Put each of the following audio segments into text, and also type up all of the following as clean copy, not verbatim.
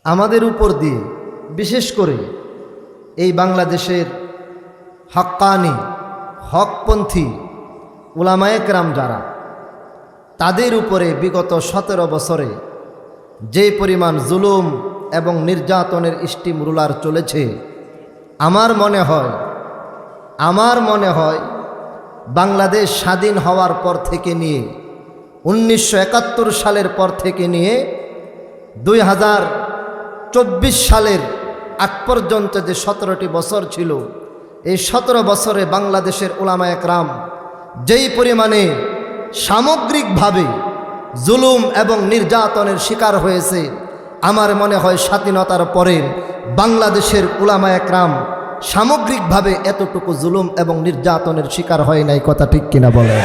আমাদের উপর দিয়ে বিশেষ করে এই বাংলাদেশের হক্কানি হকপন্থী উলামায়ে কেরাম যারা, তাদের উপরে বিগত 17 বছরে যে পরিমাণ জুলুম এবং নির্যাতনের স্টিম রুলার চলেছে, আমার মনে হয় বাংলাদেশ স্বাধীন হওয়ার পর থেকে নিয়ে 1971 সালের পর থেকে নিয়ে 2024 সালের আগ পর্যন্ত যে 17টি বছর ছিল, এই 17 বছরে বাংলাদেশের উলামায়ে কেরাম যেই পরিমাণে সামগ্রিকভাবে জুলুম এবং নির্যাতনের শিকার হয়েছে, আমার মনে হয় স্বাধীনতার পরে বাংলাদেশের উলামায়ে কেরাম সামগ্রিকভাবে এতটুকু জুলুম এবং নির্যাতনের শিকার হয় নাই। কথা ঠিক কিনা বলে?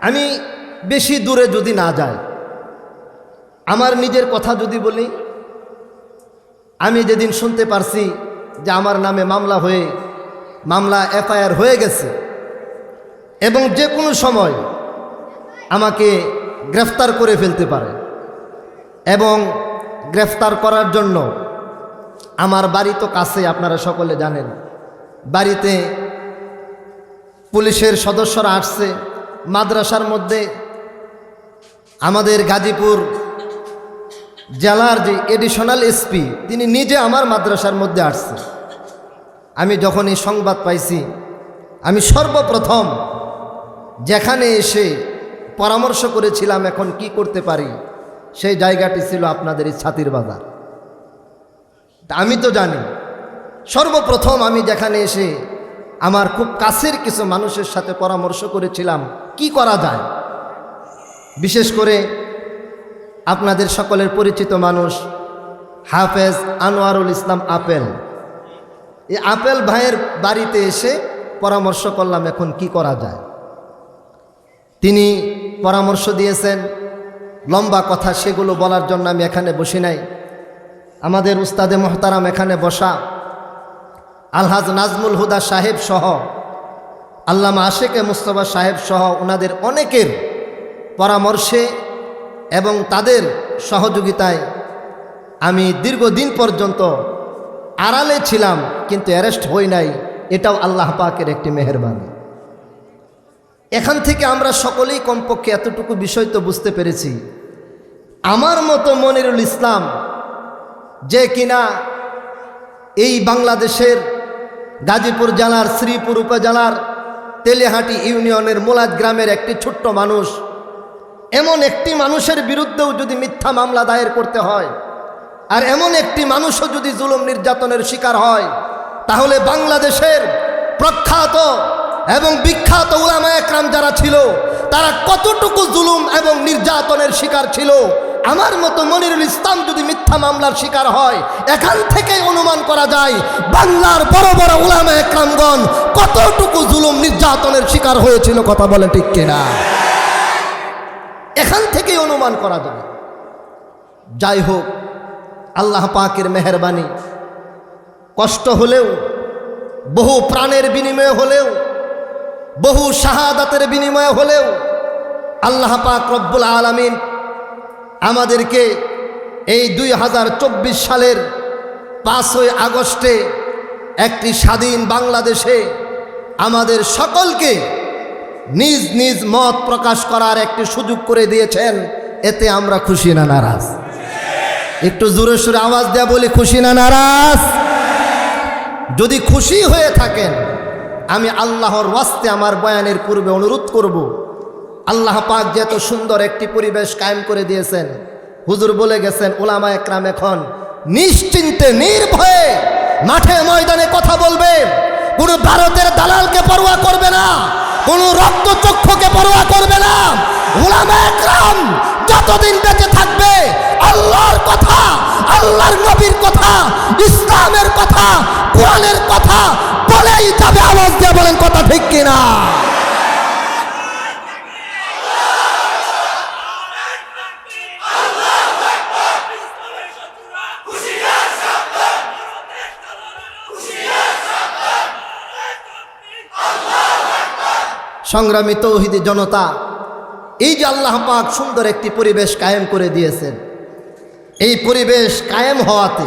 আমি বেশি দূরে যদি না যাই, আমার নিজের কথা যদি বলি, আমি যেদিন শুনতে পারছি যে আমার নামে মামলা এফআইআর হয়ে গেছে এবং যে কোনো সময় আমাকে গ্রেফতার করে ফেলতে পারে, এবং গ্রেফতার করার জন্য আমার বাড়ি তো কাছে, আপনারা সকলে জানেন, বাড়িতে পুলিশের সদস্যরা আসছে। মাদ্রাসার মধ্যে আমাদের গাজীপুর জেলার যে এডিশনাল এসপি, তিনি নিজে আমার মাদ্রাসার মধ্যে আসছে। আমি যখন এই সংবাদ পাইছি, আমি সর্বপ্রথম যেখানে এসে পরামর্শ করেছিলাম এখন কি করতে পারি, সেই জায়গাটি ছিল আপনাদের এই ছাতির বাজার। আমি তো জানি, সর্বপ্রথম আমি যেখানে এসে আমার খুব কাছের কিছু মানুষের সাথে পরামর্শ করেছিলাম কি করা যায়। বিশেষ করে আপনাদের সকলের পরিচিত মানুষ হাফেজ আনোয়ারুল ইসলাম আপেল, এই আপেল ভাইয়ের বাড়িতে এসে পরামর্শ করলাম এখন কি করা যায়। তিনি পরামর্শ দিয়েছেন, লম্বা কথা, সেগুলো বলার জন্য আমি এখানে বসি নাই। আমাদের উস্তাদে মোহতারাম এখানে বসা আলহাজ নাজমুল হুদা সাহেব সহ, আল্লামা আশেকে মুস্তফা সাহেব সহ ওনাদের অনেকের পরামর্শে এবং তাদের সহযোগিতায় আমি দীর্ঘদিন পর্যন্ত আড়ালে ছিলাম, কিন্তু অ্যারেস্ট হই নাই। এটাও আল্লাহ পাকের একটি মেহেরবানি। এখান থেকে আমরা সকলেই কমপক্ষে এতটুকু বিষয় তো বুঝতে পেরেছি, আমার মতো মনিরুল ইসলাম, যে কিনা এই বাংলাদেশের গাজীপুর জেলার শ্রীপুর উপজেলার তেলেহাটি ইউনিয়নের মোলাদ গ্রামের একটি ছোট্ট মানুষ, এমন একটি মানুষের বিরুদ্ধেও যদি মিথ্যা মামলা দায়ের করতে হয়, আর এমন একটি মানুষও যদি জুলুম নির্যাতনের শিকার হয়, তাহলে বাংলাদেশের প্রখ্যাত এবং বিখ্যাত উলামায়ে কেরাম যারা ছিল, তারা কতটুকু জুলুম এবং নির্যাতনের শিকার ছিল। আমার মতো মনিরুল ইসলাম যদি মিথ্যা মামলার শিকার হয়, এখান থেকে অনুমান করা যায় বাংলার বড় বড় উলামায়ে কেরামগণ কতটুকু জুলুম নির্যাতনের শিকার হয়েছিল। কথা বলে ঠিক কিনা? এখান থেকে অনুমান করা যায়। যাই হোক, আল্লাহ পাকের মেহেরবানি, কষ্ট হলেও, বহু প্রাণের বিনিময়ে হলেও, বহু শাহাদাতের বিনিময়ে হলেও আল্লাহ পাক রব্বুল আলামিন আমাদেরকে এই 2024 সালের 5ই আগস্টে একটি স্বাধীন বাংলাদেশে আমাদের সকলকে নিজ নিজ মত প্রকাশ করার একটি সুযোগ করে দিয়েছেন। এতে আমরা খুশি না নারাজ? একটু জোরে সোরে আওয়াজ দেয়া বলি, খুশি না নারাজ? যদি খুশি হয়ে থাকেন, আমি আল্লাহর ওয়াস্তে আমার বয়ানের পূর্বে অনুরোধ করব, আল্লাহ পাক যে এত সুন্দর একটি পরিবেশ কায়েম করে দিয়েছেন, হুজুর বলে গেছেন উলামায়ে কেরাম এখন নিশ্চিন্তে নির্ভয়ে মাঠে ময়দানে কথা বলবে, কোনো ভারতের দালালকে পরোয়া করবে না, কোনো রক্তচক্ষুকে পরোয়া করবে না। উলামায়ে কেরাম যতদিন বেঁচে থাকবে আল্লাহর কথা, আল্লাহর নবীর কথা, ইসলামের কথা, কোরআনের কথা বলেই যাবে। আওয়াজ দিয়ে বলেন কথা ঠিক কিনা? সংগ্রামী তৌহিদি জনতা, এই যে আল্লাহ পাক সুন্দর একটি পরিবেশ কায়েম করে দিয়েছেন, এই পরিবেশ কায়েম হওয়াতে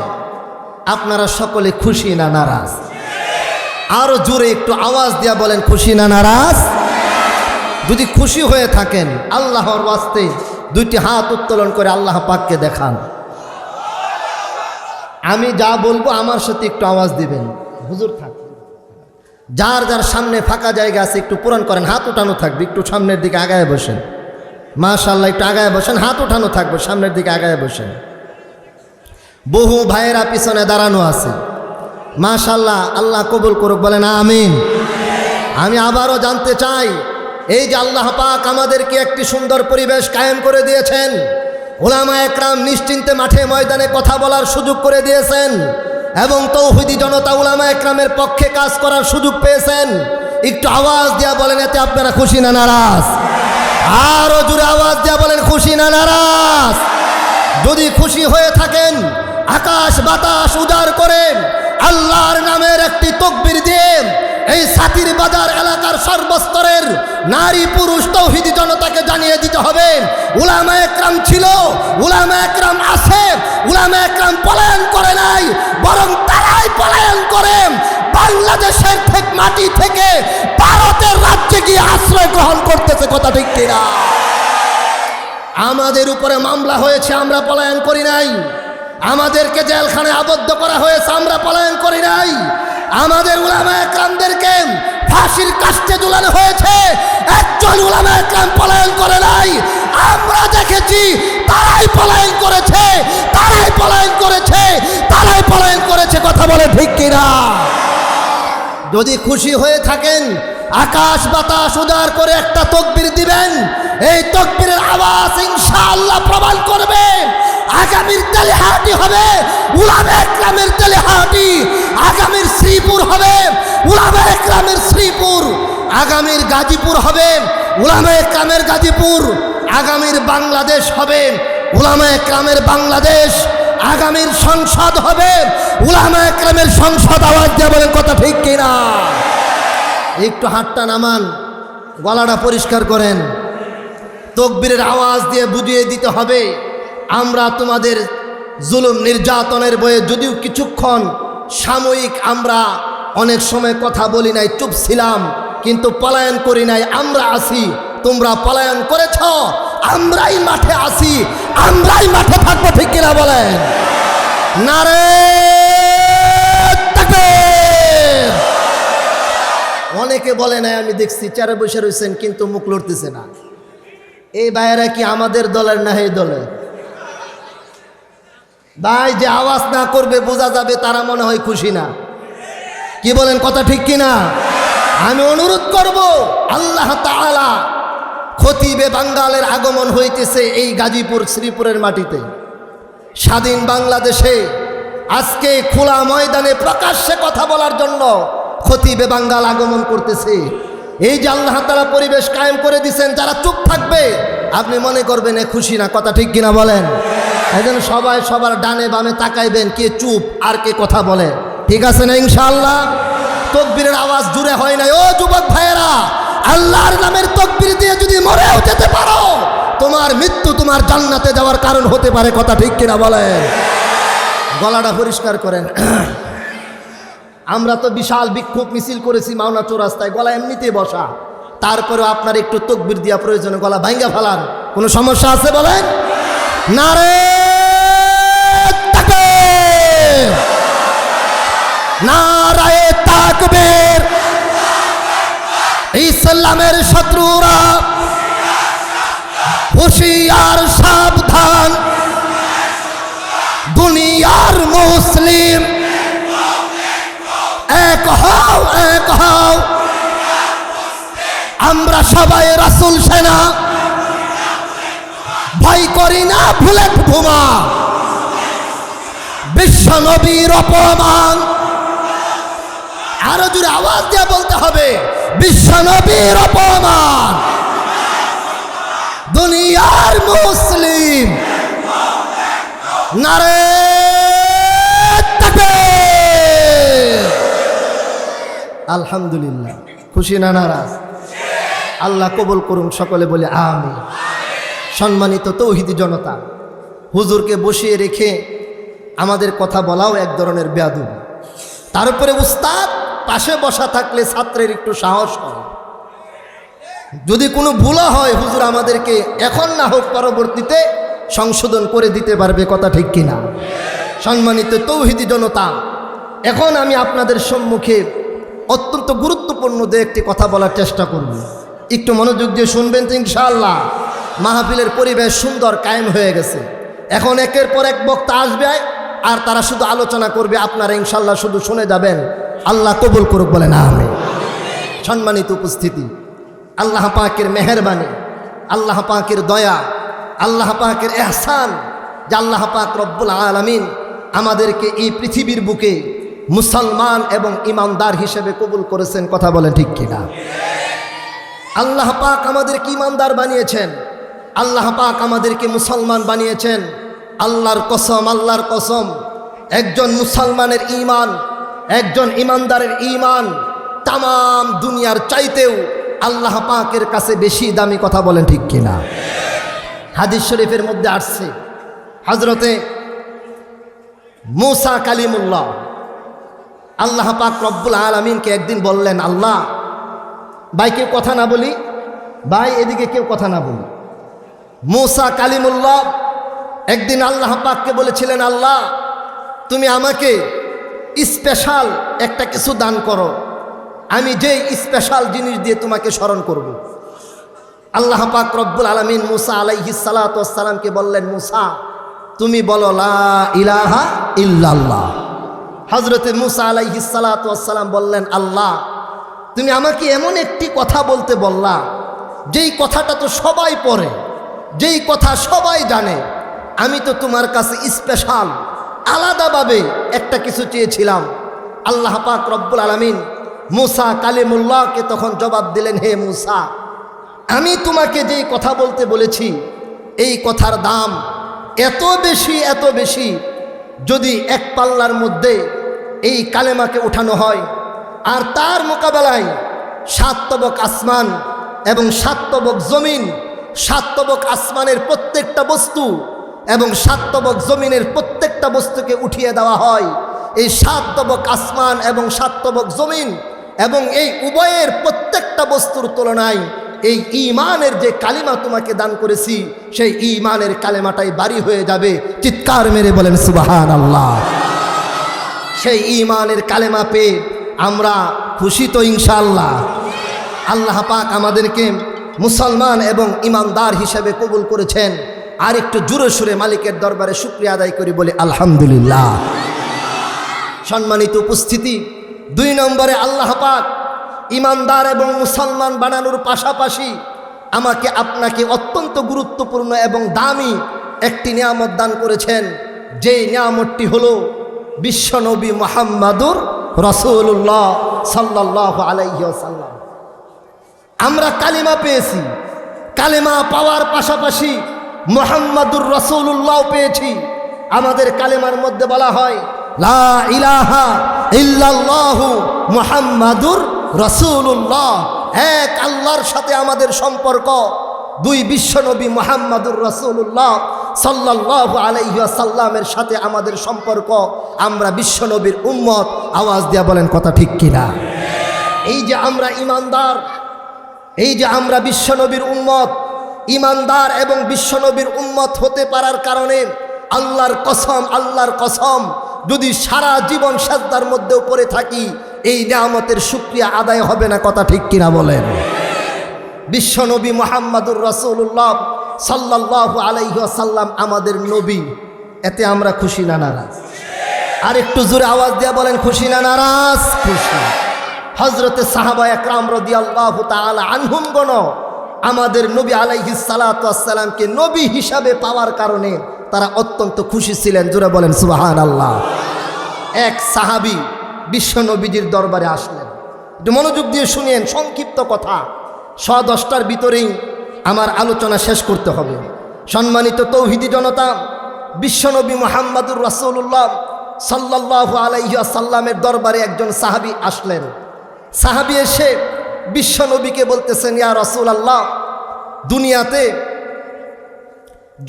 আপনারা সকলে খুশি না নারাজ? আরো জোরে একটু আওয়াজ দিয়া বলেন, খুশি না নারাজ? যদি খুশি হয়ে থাকেন আল্লাহর ওয়াস্তে দুইটি হাত উত্তোলন করে আল্লাহ পাককে দেখান। আমি যা বলবো আমার সাথে একটু আওয়াজ দিবেন। হুজুর থাক, যার যার সামনে ফাঁকা জায়গা আছে একটু পূরণ করেন। হাত উঠানো থাকবে, একটু সামনের দিকে আগায় বসেন। মাশাআল্লাহ, একটু আগায় বসেন, হাত উঠানো থাকবে, সামনের দিকে আগায় বসেন। বহু ভাইয়েরা পিছনে দাঁড়ানো আছে। মাশাআল্লাহ, আল্লাহ কবুল করুক, বলেন আমিন। আমি আবারও জানতে চাই, এই যে আল্লাহ পাক আমাদেরকে একটি সুন্দর পরিবেশ কায়েম করে দিয়েছেন, উলামা একরাম নিশ্চিন্তে মাঠে ময়দানে কথা বলার সুযোগ করে দিয়েছেন এবং তৌহিদি জনতা উলামা একরামের পক্ষে কাজ করার সুযোগ পেয়েছেন, একটু আওয়াজ দিয়া বলেন এতে আপনারা খুশি না নারাজ? আরো জোরে আওয়াজ দিয়া বলেন, খুশি না নারাজ? যদি খুশি হয়ে থাকেন আকাশ বাতাস উজাড় করেন আল্লাহর নামের একটি তাকবীর দিয়ে এই সাতির বাজার এলাকার সর্বস্তরের নারী পুরুষ তৌহিদি জনতাকে জানিয়ে দিতে হবে, উলামা একরাম ছিল, উলামা একরাম আছে, উলামা একরাম পলায়ন করে নাই, বরং তারাই পলায়ন করে বাংলাদেশের মাটি থেকে ভারতের রাজ্যে গিয়ে আশ্রয় গ্রহণ করতেছে। কথা ঠিক কিনা? আমাদের উপরে মামলা হয়েছে, আমরা পলায়ন করি নাই। আমাদেরকে জেলখানায় আবদ্ধ করা হয়েছে, আমরা পলায়ন করি নাই। আমাদের উলামা একরামদেরকে ফাঁসির কাস্টে ঝুলানো হয়েছে, একজন উলামা একরাম পলায়ন করে নাই। আমরা দেখেছি তারাই পলায়ন করেছে, তারাই পলায়ন করেছে, তারাই পলায়ন করেছে। কথা বলে ঠিক কিনা? যদি খুশি হয়ে থাকেন আকাশ বাতাস উজাড় করে একটা তাকবীর দিবেন। এই তাকবীরের আওয়াজ ইনশাআল্লাহ প্রমাণ করবে আগামীর তেলেহাটি হবে উলামা একরামের তেলেহাটি, আগামীর শ্রীপুর হবে উলামা একরামের শ্রীপুর, আগামীর গাজীপুর হবে উলামা একরামের গাজীপুর, আগামীর বাংলাদেশ হবে উলামা একরামের বাংলাদেশ, আগামীর সংসদ হবে উলামা একরামের সংসদ। আওয়াজ দিয়ে বলেন কথা ঠিক কিনা? একটু হাতটা নামান, গলাটা পরিষ্কার করেন। তাকবীরের আওয়াজ দিয়ে বুঝিয়ে দিতে হবে আমরা তোমাদের জুলুম নির্যাতনের বয়ে যদিও কিছুক্ষণ সাময়িক আমরা অনেক সময় কথা বলি নাই, চুপ ছিলাম, কিন্তু পলায়ন করি নাই। আমরা আছি, তোমরা পলায়ন করেছ, আমরাই মাঠে আছি, আমরাই মাঠে থাকবো। ঠিক কিনা বলেন? নারে তাকবীর! অনেকে বলে নাই, আমি দেখছি চেয়ারে বসে রয়েছেন কিন্তু মুখ লড়তেছে না। এই ভাইয়েরা কি আমাদের দলের না এই দলের? ভাই, যে আওয়াজ না করবে বোঝা যাবে তারা মনে হয় খুশি না। কি বলেন? কথা ঠিক কিনা? আমি অনুরোধ করব, আল্লাহ তাআলা খতিবে বাঙ্গালের আগমন হইতেছে এই গাজীপুর শ্রীপুরের মাটিতে। স্বাধীন বাংলাদেশে আজকে খোলা ময়দানে প্রকাশ্যে কথা বলার জন্য খতিবে বাঙ্গাল আগমন করতেছে। এই যে আল্লাহ তাআলা পরিবেশ কায়েম করে দিয়েছেন, যারা চুপ থাকবে আপনি মনে করবেন এ খুশি না। কথা ঠিক কিনা বলেন? এই জন্য সবাই সবার ডানে বামে তাকাইবেন, কে চুপ আর কে কথা বলে। ঠিক আছে না? ইনশাআল্লাহ। তাকবীরের আওয়াজ জুড়ে হয় না। ও যুবক ভাইয়েরা, আল্লাহর নামের তাকবীর দিয়ে যদি মরেও যেতে পারো, তোমার মৃত্যু তোমার জান্নাতে যাওয়ার কারণ হতে পারে। কথা ঠিক কিনা বলেন? গলাটা পরিষ্কার করেন। আমরা তো বিশাল বিক্ষোভ মিছিল করেছি মাওনা চৌরাস্তায়, গলা এমনিতেই বসা, তারপরেও আপনার একটু তাকবীর দেওয়া প্রয়োজনে গলা ভাঙ্গা ফেলান, কোনো সমস্যা আছে বলেন? নারে তাকবীর! নারায়ে তাকবীর! ইসলামের শত্রুরা হুঁশিয়ার সাবধান, দুনিয়ার মুসলিম এক হও, এক হও। আমরা সবাই রাসূল সেনা, ভয় করি না বুলেট বোমা, বিশ্ব নবীর অপমান। আরো জোরে আওয়াজ দিয়ে বলতে হবে, বিশ্ব নবীর অপমান, দুনিয়ার মুসলিম। নারে তাকবীর! আলহামদুলিল্লাহ। খুশি না নারাজ? আল্লাহ কবুল করুন, সকলে বলে আমিন। সম্মানিত তৌহিদি জনতা, হুজুরকে বসিয়ে রেখে আমাদের কথা বলাও এক ধরনের বেয়াদব। তার উপরে উস্তাদ পাশে বসা থাকলে ছাত্রের একটু সাহস হয়, যদি কোনো ভুলা হয় হুজুর আমাদেরকে এখন না হোক পরবর্তীতে সংশোধন করে দিতে পারবে, কথা ঠিক কিনা? সম্মানিত তৌহিদি জনতা, এখন আমি আপনাদের সম্মুখে অত্যন্ত গুরুত্বপূর্ণ দু একটি কথা বলার চেষ্টা করব, একটু মনোযোগ দিয়ে শুনবেন তো ইনশাআল্লাহ। মাহফিলের পরিবেশ সুন্দর কায়েম হয়ে গেছে, এখন একের পর এক বক্তা আসবে আর তারা শুধু আলোচনা করবে, আপনারা ইনশাআল্লাহ শুধু শুনে যাবেন। আল্লাহ কবুল করুক, বলেন আমিন। সম্মানিত উপস্থিতি, আল্লাহ পাকের মেহেরবানি, আল্লাহ পাকের দয়া, আল্লাহ পাকের এহসান যে আল্লাহ পাক রব্বুল আলামিন আমাদেরকে এই পৃথিবীর বুকে মুসলমান এবং ইমানদার হিসেবে কবুল করেছেন, কথা বলেন ঠিক কিনা? আল্লাহ পাক আমাদেরকে ইমানদার বানিয়েছেন, আল্লাহ পাক আমাদেরকে মুসলমান বানিয়েছেন। আল্লাহর কসম, আল্লাহর কসম, একজন মুসলমানের ঈমান, একজন ইমানদারের ঈমান তাম দুনিয়ার চাইতেও আল্লাহ পাকের কাছে বেশি দামি, কথা বলেন ঠিক কিনা? হাদিস শরীফের মধ্যে আসছে হযরতে মূসা কালিমুল্লাহ, আল্লাহ পাক রব্বুল আলামিনকে একদিন বললেন, আল্লাহ, ভাই কেউ কথা না বলি, ভাই এদিকে কেউ কথা না বলি। মূসা কালিমুল্লাহ একদিন আল্লাহ পাককে বলেছিলেন, আল্লাহ তুমি আমাকে স্পেশাল একটা কিছু দান করো, আমি যেই স্পেশাল জিনিস দিয়ে তোমাকে স্মরণ করব। আল্লাহ পাক রব্বুল আলামিন মূসা আলাইহিস সালাতু ওয়াস সালামকে বললেন, মূসা তুমি বলো লা ইলাহা ইল্লাল্লাহ। হযরতে মূসা আলাইহিস সালাতু ওয়াস সালাম বললেন, আল্লাহ তুমি আমাকে এমন একটি কথা বলতে বললা, যেই কথাটা তো সবাই পড়ে, যেই কথা সবাই জানে, আমি তো তোমার কাছে স্পেশাল আলাদাভাবে একটা কিছু চেয়েছিলাম। আল্লাহ পাক রব্বুল আলামিন মূসা কালিমুল্লাহকে তখন জবাব দিলেন, হে মূসা, আমি তোমাকে যেই কথা বলতে বলেছি এই কথার দাম এত বেশি, এত বেশি, যদি এক পাল্লার মধ্যে এই কালেমাকে উঠানো হয় আর তার মোকাবেলায় 7 তবক আসমান এবং 7 তবক জমিন, 7 তবক আসমানের প্রত্যেকটা বস্তু এবং 7 তবক জমিনের প্রত্যেকটা বস্তুকে উঠিয়ে দেওয়া হয়, এই 7 তবক আসমান এবং 7 তবক জমিন এবং এই উভয়ের প্রত্যেকটা বস্তুর তুলনায় এই ঈমানের যে কালিমা তোমাকে দান করেছি, সেই ঈমানের কালিমাটাই বাড়ি হয়ে যাবে। চিৎকার মেরে বলেন সুবহানাল্লাহ। সেই ঈমানের কালিমা পেয়ে আমরা খুশি তো ইনশাআল্লাহ। আল্লাহ পাক আমাদেরকে মুসলমান এবং ইমানদার হিসেবে কবুল করেছেন। আর একটু জোরে সুরে মালিকের দরবারে শুকরিয়া আদায় করি, বলি আলহামদুলিল্লাহ। সম্মানিত উপস্থিতি, 2 নম্বরে আল্লাহ পাক ইমানদার এবং মুসলমান বানানোর পাশাপাশি আমাকে আপনাকে অত্যন্ত গুরুত্বপূর্ণ এবং দামি একটি নিয়ামত দান করেছেন, যেই নিয়ামতটি হলো বিশ্বনবী মুহাম্মাদুর রাসূলুল্লাহ সাল্লাল্লাহু আলাইহি ওয়াসাল্লাম। আমরা কালিমা পেয়েছি, কালিমা পাওয়ার পাশাপাশি মুহাম্মাদুর রাসূলুল্লাহ পেয়েছি। আমাদের কালিমার মধ্যে বলা হয় লা ইলাহা ইল্লাল্লাহু মুহাম্মাদুর রাসূলুল্লাহ, এক আল্লাহর সাথে আমাদের সম্পর্ক, 2 বিশ্বনবী মুহাম্মাদুর রাসূলুল্লাহ সাল্লাল্লাহু আলাইহি ওয়াসাল্লামের সাথে আমাদের সম্পর্ক। আমরা বিশ্বনবীর উম্মত, আওয়াজ দিয়া বলেন কথা ঠিক কিনা? এই যে আমরা ইমানদার, এই যে আমরা বিশ্বনবীর উম্মত, ইমানদার এবং বিশ্বনবীর উম্মত হতে পারার কারণে আল্লাহর কসম, আল্লাহর কসম, যদি সারা জীবন সাজদার মধ্যেও পড়ে থাকি এই নিয়ামতের শুকরিয়া আদায় হবে না, কথা ঠিক কিনা বলেন? বিশ্বনবী মুহাম্মাদুর রাসূলুল্লাহ সাল্লাল্লাহু আলাইহি ওয়াসাল্লাম আমাদের নবী, এতে আমরা খুশি না নারাজ? আর একটু জোরে আওয়াজ দিয়ে বলেন খুশি না নারাজ? খুশি। হযরতে সাহাবা একরাম রাদিয়াল্লাহু তাআলা আনহুম গণ আমাদের নবী আলাইহিস সালাতু ওয়াস সালামকে নবী হিসাবে পাওয়ার কারণে তারা অত্যন্ত খুশি ছিলেন। জোরে বলেন সুবহানাল্লাহ। এক সাহাবী বিশ্ব নবীজির দরবারে আসলেন, একটু মনোযোগ দিয়ে শুনেন, সংক্ষিপ্ত কথা, 10টার ভিতরেই আমার আলোচনা শেষ করতে হবে। সম্মানিত তৌহিদি জনতা, বিশ্বনবী মুহাম্মাদুর রাসূলুল্লাহ সাল্লাল্লাহু আলাইহি ওয়াসাল্লামের দরবারে একজন সাহাবী আসলেন। সাহাবী এসে বিশ্বনবীকে বলতেছেন, ইয়া রাসূলুল্লাহ, দুনিয়াতে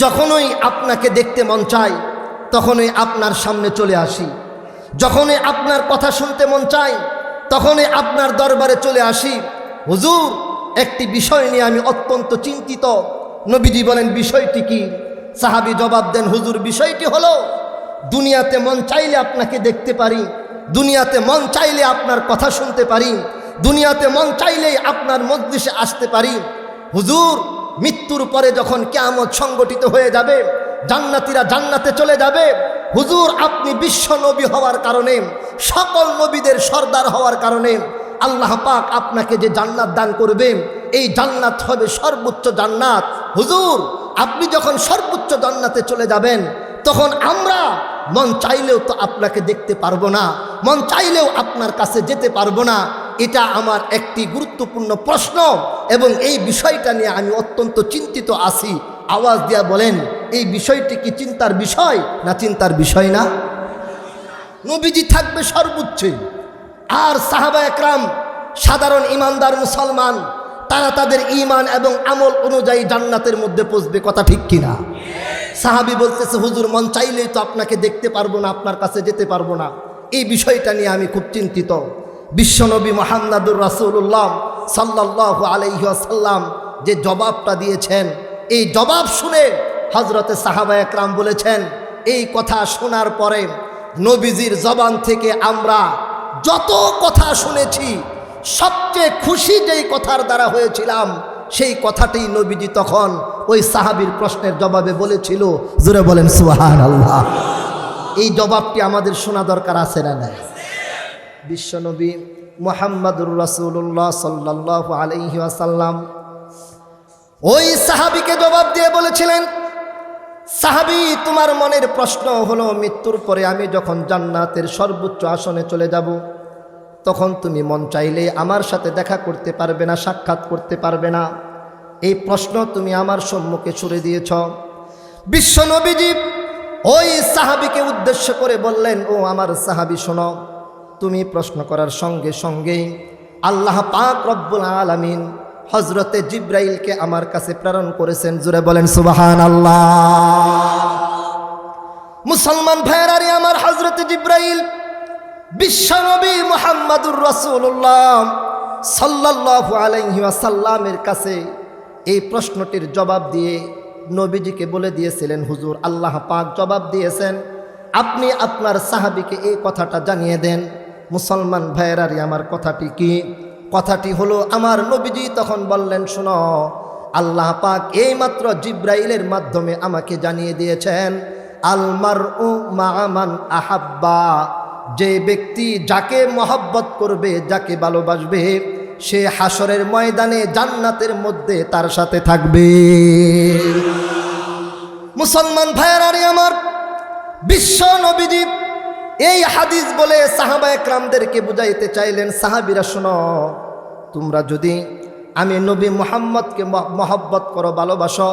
যখনই আপনাকে দেখতে মন চায় তখনই আপনার সামনে চলে আসি, যখনই আপনার কথা শুনতে মন চায় তখনই আপনার দরবারে চলে আসি। হুজুর, একটি বিষয় নিয়ে আমি অত্যন্ত চিন্তিত। নবীজি বলেন, বিষয়টি কি? সাহাবী জবাব দেন, হুজুর, বিষয়টি হলো দুনিয়াতে মন চাইলে আপনাকে দেখতে পারি, দুনিয়াতে মন চাইলে আপনার কথা শুনতে পারি, দুনিয়াতে মন চাইলেই আপনার মজলিসে আসতে পারি। হুজুর, মৃত্যুর পরে যখন কিয়ামত সংগঠিত হয়ে যাবে, জান্নাতীরা জান্নাতে চলে যাবে, হুজুর আপনি বিশ্ব নবী হওয়ার কারণে, সকল নবীদের সর্দার হওয়ার কারণে আল্লাহ পাক আপনাকে যে জান্নাত দান করবেন, এই জান্নাত হবে সর্বোচ্চ জান্নাত। হুজুর, আপনি যখন সর্বোচ্চ জান্নাতে চলে যাবেন তখন আমরা মন চাইলেও তো আপনাকে দেখতে পারবো না, মন চাইলেও আপনার কাছে যেতে পারবো না। এটা আমার একটি গুরুত্বপূর্ণ প্রশ্ন এবং এই বিষয়টা নিয়ে আমি অত্যন্ত চিন্তিত আছি। আওয়াজ দিয়া বলেন, এই বিষয়টি কি চিন্তার বিষয় না চিন্তার বিষয় না? নবীজি থাকবে সর্বোচ্চে, আর সাহাবা একরাম সাধারণ ইমানদার মুসলমান, তারা তাদের ঈমান এবং আমল অনুযায়ী জান্নাতের মধ্যে পৌঁছবে। কথা ঠিক কিনা? সাহাবী বলতেছে, হুজুর মন চাইলেই তো আপনাকে দেখতে পারবো না, আপনার কাছে যেতে পারবো না। এই বিষয়টা নিয়ে আমি খুব চিন্তিত। বিশ্বনবী মুহাম্মদুর রাসূলুল্লাহ সাল্লাল্লাহু আলাইহি ওয়াসাল্লাম যে জবাবটা দিয়েছেন, এই জবাব শুনে হযরতে সাহাবা একরাম বলেছেন, এই কথা শোনার পরে নবীজির জবান থেকে আমরা যত কথা শুনেছি সবচেয়ে খুশি যেই কথার দ্বারা হয়েছিলাম, সেই কথাটি নবীজি তখন ওই সাহাবীর প্রশ্নের জবাবে বলেছিল। জোরে বলেন সুবহানাল্লাহ। এই জবাবটি আমাদের শোনা দরকার আছে না নাই? বিশ্বনবী মুহাম্মদুর রাসূলুল্লাহ সাল্লাল্লাহু আলাইহি ওয়াসাল্লাম ওই সাহাবীকে জবাব দিয়ে বলেছিলেন, সাহাবী, তোমার মনের প্রশ্ন হলো মৃত্যুর পরে আমি যখন জান্নাতের সর্বোচ্চ আসনে চলে যাব, তখন তুমি মন চাইলে আমার সাথে দেখা করতে পারবে না, সাক্ষাৎ করতে পারবে না। এই প্রশ্ন তুমি আমার সম্মুখে ছুড়ে দিয়েছ। বিশ্বনবীজি ওই সাহাবীকে উদ্দেশ্য করে বললেন, ও আমার সাহাবী, শোনো, তুমি প্রশ্ন করার সঙ্গে সঙ্গেই আল্লাহ পাক রব্বুল আলামিন হযরতে জিব্রাইলকে আমার কাছে প্রেরণ করেছেন। জোরে বলেন সুবহানাল্লাহ। মুসলমান ভাইয়েরা আমার, হযরতে জিব্রাইল বিশ্বনবী মুহাম্মদুর রাসূলুল্লাহ সাল্লাল্লাহু আলাইহি ওয়াসাল্লামের কাছে এই প্রশ্নটির জবাব দিয়ে নবীজিকে বলে দিয়েছিলেন, হুজুর আল্লাহ পাক জবাব দিয়েছেন, আপনি আপনার সাহাবীকে এই কথাটা জানিয়ে দেন। মুসলমান ভাইয়েরারি আমার, কথাটি কি? কথাটি হলো, আমার নবীজি তখন বললেন, শোনো, আল্লাহ পাক এইমাত্র জিব্রাইলের মাধ্যমে আমাকে জানিয়ে দিয়েছেন, আল মারউ মা'a মান আহাব্বা, যে ব্যক্তি যাকে মহব্বত করবে, যাকে ভালোবাসবে, সে হাসরের ময়দানে জান্নাতের মধ্যে তার সাথে থাকবে। মুসলমান ভাইয়েরারি আমার, বিশ্ব নবীজি এই হাদিস বলে সাহাবা একরামদেরকে বুঝাইতে চাইলেন, সাহাবীরা শোনো, তোমরা যদি আমি নবী মুহাম্মদকে মহব্বত করো, ভালোবাসো,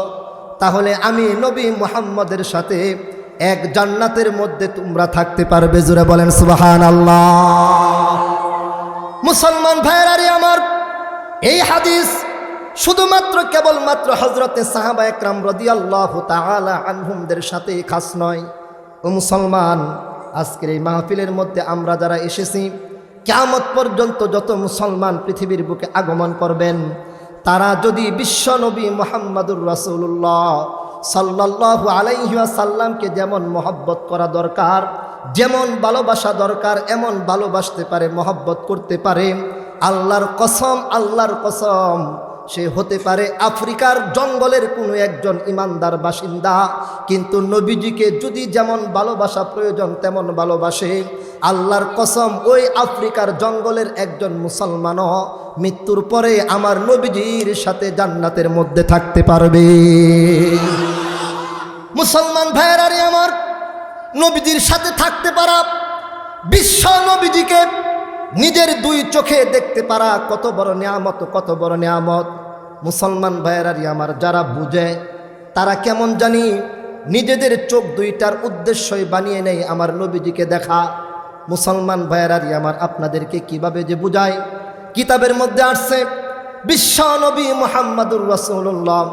তাহলে আমি নবী মুহাম্মদের সাথে এক জান্নাতের মধ্যে তোমরা থাকতে পারবে। জোরে বলেন সুবহানাল্লাহ। মুসলমান ভাইয়েরারি আমার, এই হাদিস শুধুমাত্র কেবলমাত্র হযরতে সাহাবা একরাম রাদিয়াল্লাহু তাআলা আনহুমদের সাথে খাস নয়। ও মুসলমান, আজকের এই মাহফিলের মধ্যে আমরা যারা এসেছি, কিয়ামত পর্যন্ত যত মুসলমান পৃথিবীর বুকে আগমন করবেন, তারা যদি বিশ্ব নবী মুহাম্মদুর রাসূলুল্লাহ সাল্লাল্লাহু আলাইহি ওয়াসাল্লামকে যেমন মহব্বত করা দরকার, যেমন ভালোবাসা দরকার, এমন ভালোবাসতে পারে, মহব্বত করতে পারে, আল্লাহর কসম, আল্লাহর কসম, সে হতে পারে আফ্রিকার জঙ্গলের কোনো একজন ইমানদার বাসিন্দা, কিন্তু নবীজিকে যদি যেমন ভালোবাসা প্রয়োজন তেমন ভালোবাসে, আল্লাহর কসম ওই আফ্রিকার জঙ্গলের একজন মুসলমানও মৃত্যুর পরে আমার নবীজির সাথে জান্নাতের মধ্যে থাকতে পারবে। মুসলমান ভাইয়েরারে আমার, নবীজির সাথে থাকতে পারা, বিশ্ব নবীজিকে নিজের দুই চোখে দেখতে পারা কত বড় নিয়ামত, কত বড় নিয়ামত। মুসলমান ভাইয়েরারি আমার, যারা বুঝে তারা কেমন জানি নিজেদের চোখ দুইটার উদ্দেশ্যই বানিয়ে নেয় আমার নবীজিকে দেখা। মুসলমান ভাইয়েরারি আমার, আপনাদেরকে কিভাবে যে বুঝায়, কিতাবের মধ্যে আসছে বিশ্ব নবী মুহাম্মদুর রাসূলুল্লাহ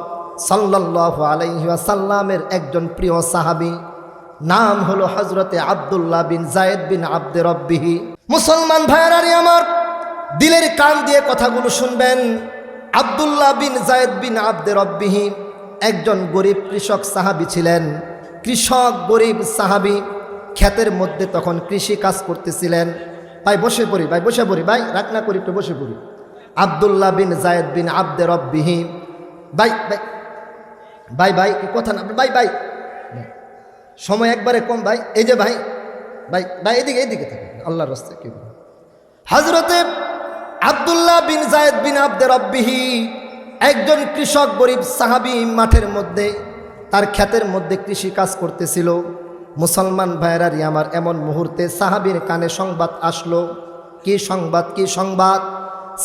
সাল্লাল্লাহু আলাইহি ওয়াসাল্লামের একজন প্রিয় সাহাবী, নাম হলো হযরতে আব্দুল্লাহ বিন যায়েদ বিন আব্দে রব্বিহি। মুসলমান ভাইয়েরা আমার, দিলের কান দিয়ে কথাগুলো শুনবেন। আব্দুল্লাহ বিন যায়েদ বিন আব্দে রব্বিহি একজন গরিব কৃষক সাহাবী ছিলেন। কৃষক গরিব সাহাবী, ক্ষেতের মধ্যে তখন কৃষি কাজ করতেছিলেন। ভাই বসে পড়ি, ভাই বসে পড়ি, ভাই রাগ না করি, একটু বসে পড়ি। আব্দুল্লাহ বিন যায়েদ বিন আব্দে রব্বিহি, ভাই ভাই ভাই ভাই কথা না, ভাই ভাই সময় একবারে কম ভাই। এই যে ভাই ভাই ভাই এদিকে এদিকে থাকুন, আল্লাহর রাস্তায় কি হযরতে আব্দুল্লাহ বিন যায়েদ বিন আব্দে রব্বিহি একজন কৃষক গরিব সাহাবী, মাঠের মধ্যে তার ক্ষেতের মধ্যে কৃষি কাজ করতেছিল। মুসলমান ভাইয়েরারি আমার, এমন মুহূর্তে সাহাবীর কানে সংবাদ আসলো। কি সংবাদ? কি সংবাদ?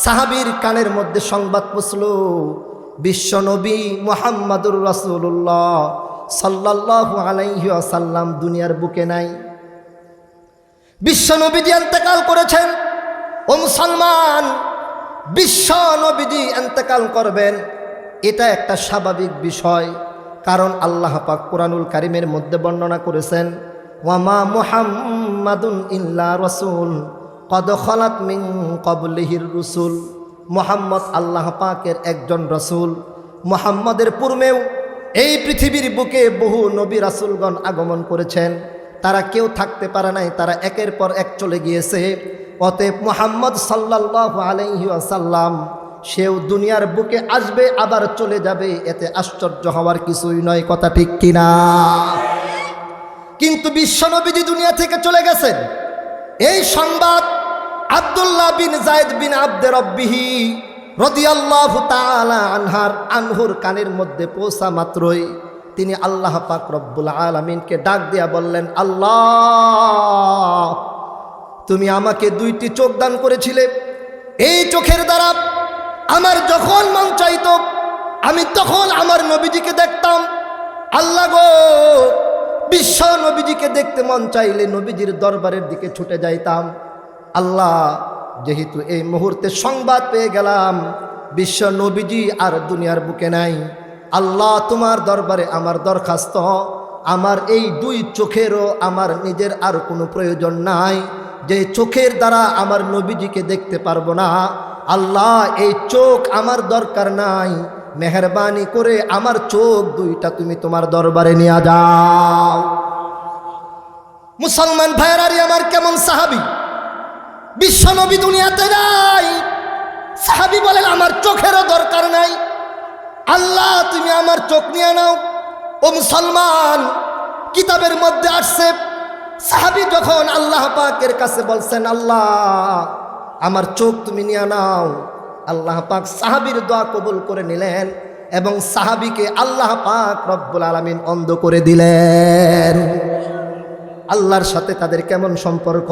সাহাবীর কানের মধ্যে সংবাদ পৌঁছল, বিশ্বনবী মুহাম্মাদুর রাসূলুল্লাহ সাল্লাল্লাহু আলাইহি ওয়াসাল্লাম দুনিয়ার বুকে নাই। বিশ্বনবীজি ইন্তেকাল করেছেন। ও মুসলমান, বিশ্বনবীজি ইন্তেকাল করবেন, এটা একটা স্বাভাবিক বিষয়। কারণ আল্লাহ পাক কোরআনুল কারীমের মধ্যে বর্ণনা করেছেন, ওয়ামা মুহাম্মাদুন ইল্লা রাসূল কদ খালাত মিন ক্বাবলিহির রুসুল। মুহাম্মদ আল্লাহ পাকের একজন রাসূল। মুহাম্মাদের পূর্বেও এই পৃথিবীর বুকে বহু নবী রাসূলগণ আগমন করেছেন, তারা কেউ থাকতে পারে নাই, তারা একের পর এক চলে গিয়েছে। অতএব মুহাম্মদ সাল্লাল্লাহু আলাইহি ওয়াসাল্লাম সেও দুনিয়ার বুকে আসবে, আবার চলে যাবে, এতে আশ্চর্য হওয়ার কিছুই নয়। কথা ঠিক কিনা? কিন্তু বিশ্বনবীজি দুনিয়া থেকে চলে গেছেন, এই সংবাদ আব্দুল্লাহ বিন যায়েদ বিন আব্দে রব্বিহি রাদিয়াল্লাহু তাআলা আনহুর কানের মধ্যে পৌঁছা মাত্রই তিনি আল্লাহ পাক রব্বুল আলামিনকে ডাক দিয়া বললেন, আল্লাহ, তুমি আমাকে দুইটি চোখ দান করেছিলে, এই চোখের দ্বারা আমার যখন মন চাইতো আমি তখন আমার নবীজিকে দেখতাম। আল্লাহ গো, বিশ্ব নবীজিকে দেখতে মন চাইলে নবীজির দরবারের দিকে ছুটে যাইতাম। আল্লাহ, যেহেতু এই মুহূর্তে সংবাদ পেয়ে গেলাম বিশ্ব নবীজি আর দুনিয়ার বুকে নাই, আল্লাহ তোমার দরবারে আমার দরখাস্ত, আমার এই দুই চোখেরও আমার নিজের আর কোনো প্রয়োজন নাই, যে চোখের দ্বারা আমার নবীজিকে দেখতে পারবো না। আল্লাহ, এই চোখ আমার দরকার নাই, মেহেরবানি করে আমার চোখ দুইটা তুমি তোমার দরবারে নিয়ে যাও। মুসলমান ভাইয়েরারি আমার, কেমন সাহাবী! বিশ্বনবী দুনিয়াতে নাই, সাহাবী বলেন আমার চোখেরও দরকার নাই, আল্লাহ তুমি আমার চোখ নিয়ে নাও। ও মুসলমান, কিতাবের মধ্যে আসছে সাহাবী যখন আল্লাহ পাকের কাছে বলছেন, আল্লাহ আমার চোখ তুমি নিয়ে নাও, আল্লাহ পাক সাহাবীর দোয়া কবুল করে নিলেন এবং সাহাবীকে আল্লাহ পাক রব্বুল আলামিন অন্ধ করে দিলেন। আল্লাহর সাথে তাদের কেমন সম্পর্ক,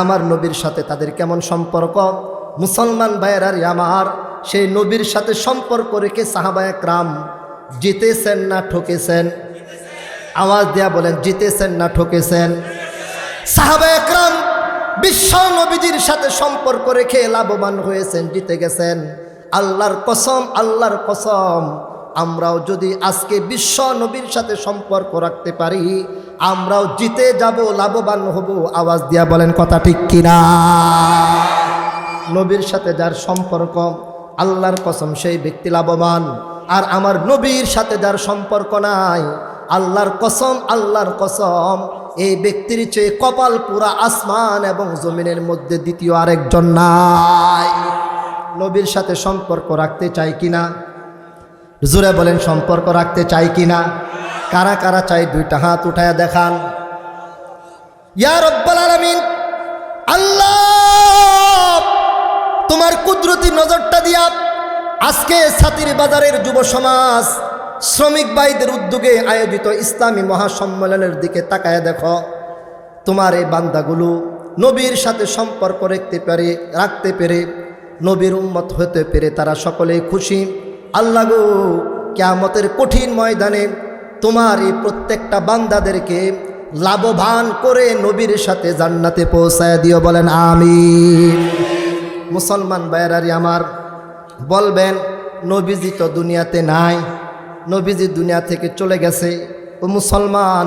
আমার নবীর সাথে তাদের কেমন সম্পর্ক। মুসলমান ভাইয়েরারি আমার, সেই নবীর সাথে সম্পর্ক রেখে সাহাবায়ে কেরাম জিতেছেন না ঠকেছেন? আওয়াজ দেয়া বলেন, জিতেছেন না ঠকেছেন? সাহাবায়ে কেরাম বিশ্ব নবীজির সাথে সম্পর্ক রেখে লাভবান হয়েছেন, জিতে গেছেন। আল্লাহর কসম, আল্লাহর কসম, আমরাও যদি আজকে বিশ্ব নবীর সাথে সম্পর্ক রাখতে পারি আমরাও জিতে যাব, লাভবান হব। আওয়াজ দিয়া বলেন কথা ঠিক কিনা? নবীর সাথে যার সম্পর্ক, আল্লাহর কসম সেই ব্যক্তি লাভবান। আর আমার নবীর সাথে যার সম্পর্ক নাই, আল্লাহর কসম, আল্লাহর কসম, এই ব্যক্তির চেয়ে কপাল পুরা আসমান এবং জমিনের মধ্যে দ্বিতীয় আরেকজন নাই। নবীর সাথে সম্পর্ক রাখতে চাই কিনা? জোরে বলেন, সম্পর্ক রাখতে চাই কিনা? কারা কারা চাই দুইটা হাত উঠায়া দেখান। ইয়া রব্বুল আলামিন, আল্লাহ তোমার কুদরতি নজরটা দিয়া আজকে ছাতির বাজারের যুব সমাজ শ্রমিক ভাইদের উদ্যোগে আয়োজিত ইসলামী মহাসম্মেলনের দিকে তাকায় দেখো। তোমার এই বান্দাগুলো নবীর সাথে সম্পর্ক রাখতে পেরে নবীর উম্মত হতে পেরে তারা সকলেই খুশি। আল্লাহ গো, কিয়ামতের কঠিন ময়দানে তোমার এই প্রত্যেকটা বান্দাদেরকে লাভবান করে নবীর সাথে জান্নাতে পৌঁছায় দিও, বলেন আমিন। মুসলমান ভাইয়েরারি আমার, বলবেন নবীজি তো দুনিয়াতে নাই, নবীজি দুনিয়া থেকে চলে গেছে। ও মুসলমান,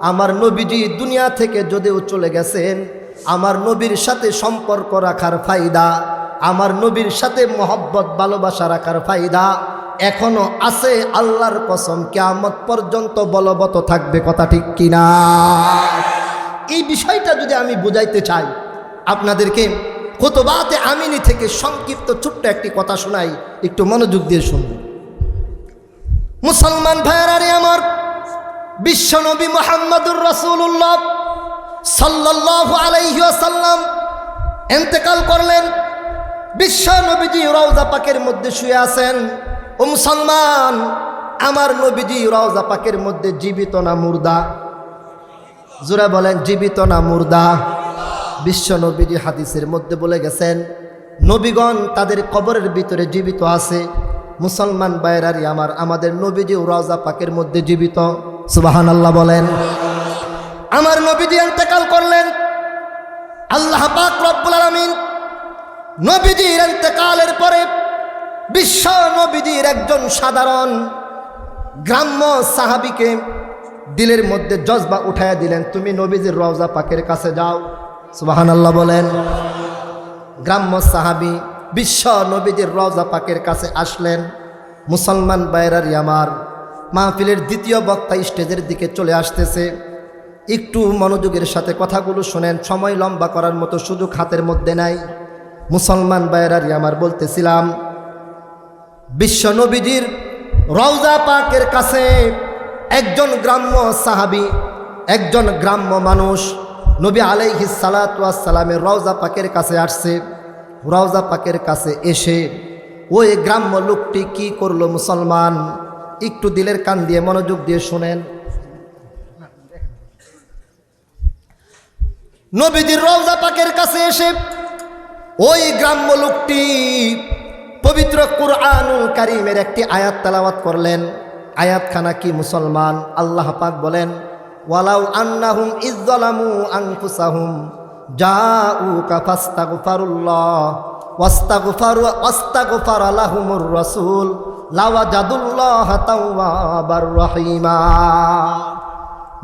আমার নবীজি দুনিয়া থেকে যদিও চলে গেছেন, আমার নবীর সাথে সম্পর্ক রাখার ফায়দা, আমার নবীর সাথে মহব্বত ভালোবাসা রাখার ফায়দা এখনো আছে। আল্লাহর কসম, কিয়ামত পর্যন্ত বলবৎ থাকবে। কথা ঠিক কিনা? এই বিষয়টা যদি আমি বুঝাইতে চাই আপনাদেরকে, খুতবাতে আমিনী থেকে সংক্ষিপ্ত ছোট্ট একটি কথা শোনাই, একটু মনোযোগ দিয়ে শুনবেন। মুসলমান ভাইয়েরা রে আমার, বিশ্বনবী মুহাম্মদুর রাসূলুল্লাহ সাল্লাল্লাহু আলাইহি ওয়াসাল্লাম ইন্তেকাল করলেন। বিশ্বনবীজি রওজা পাকের মধ্যে শুয়ে আছেন। ও মুসলমান, আমার নবীজি রওজা পাকের মধ্যে জীবিত না মুর্দা? জোরে বলেন, জীবিত না মুর্দা? বিশ্বনবীজি হাদিসের মধ্যে বলে গেছেন, নবীগণ তাদের কবরের ভিতরে জীবিত আছে। মুসলমান ভাইয়েরারি আমার, আমাদের নবীজি রওজা পাকের মধ্যে জীবিত। সুবহানাল্লাহ বলেন। আমার নবীজি ইন্তেকাল করলেন। আল্লাহ পাক রব্বুল আলামিন নবীজির ইন্তেকালের পরে বিশ্ব নবীজির একজন সাধারণ গ্রাম্য সাহাবীকে দিলের মধ্যে জজবা উঠাইয়া দিলেন, তুমি নবীজির রওজা পাকের কাছে যাও। সুবহানাল্লাহ বলেন। গ্রাম্য সাহাবী বিশ্ব নবীজির রওজা পাকের কাছে আসলেন। মুসলমান ভাইয়েরারি আমার, মাহফিলের দ্বিতীয় বক্তা স্টেজের দিকে চলে আসতেছে। একটু মনোযোগের সাথে কথাগুলো শোনেন, সময় লম্বা করার মতো সুযোগ হাতের মধ্যে নাই। মুসলমান ভাইয়েরারি আমার, বলতেছিলাম বিশ্ব নবীজির রওজা পাকের কাছে একজন গ্রাম্য সাহাবী, একজন গ্রাম্য মানুষ নবী আলাইহিস সালাতু ওয়াস সালামের রওজা পাকের কাছে আসছে। রওজা পাকের কাছে এসে ওই গ্রাম্য লোকটি কি করলো মুসলমান, একটু দিলের কান দিয়ে মনোযোগ দিয়ে শুনেন। নবীজির রওজা পাকের কাছে এসে ওই গ্রাম্য লোকটি পবিত্র কুরআনুল কারীমের একটি আয়াত তেলাওয়াত করলেন। আয়াতখানা কি মুসলমান? আল্লাহ পাক বলেন, ওয়ালাউ আন্নাহুম ইযযালামু আনফুসাহুম জাউকা ফাস্তাগফিরুল্লাহ ওয়াস্তাগফারা লাহুমুর রাসূল লাওয়াজাদুল্লাহা তাওয়াবার রহিমা।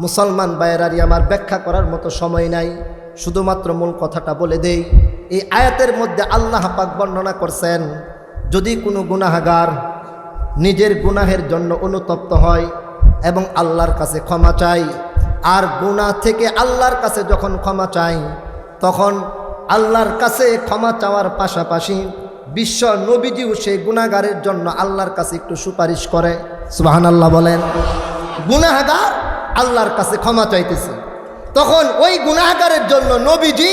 মুসলমান ভাইয়েরারি আমার, ব্যাখ্যা করার মতো সময় নাই, শুধুমাত্র মূল কথাটা বলে দেই। এই আয়াতের মধ্যে আল্লাহ পাক বর্ণনা করছেন, যদি কোনো গুনাহগার নিজের গুনাহের জন্য অনুতপ্ত হয় এবং আল্লাহর কাছে ক্ষমা চাই, আর গুনাহ থেকে আল্লাহর কাছে যখন ক্ষমা চাই, তখন আল্লাহর কাছে ক্ষমা চাওয়ার পাশাপাশি বিশ্ব নবীজিও সেই গুনাহগারের জন্য আল্লাহর কাছে একটু সুপারিশ করে। সুবহানাল্লাহ বলেন। গুনাহগার আল্লাহর কাছে ক্ষমা চাইতেছে, তখন ওই গুনাহগারের জন্য নবীজি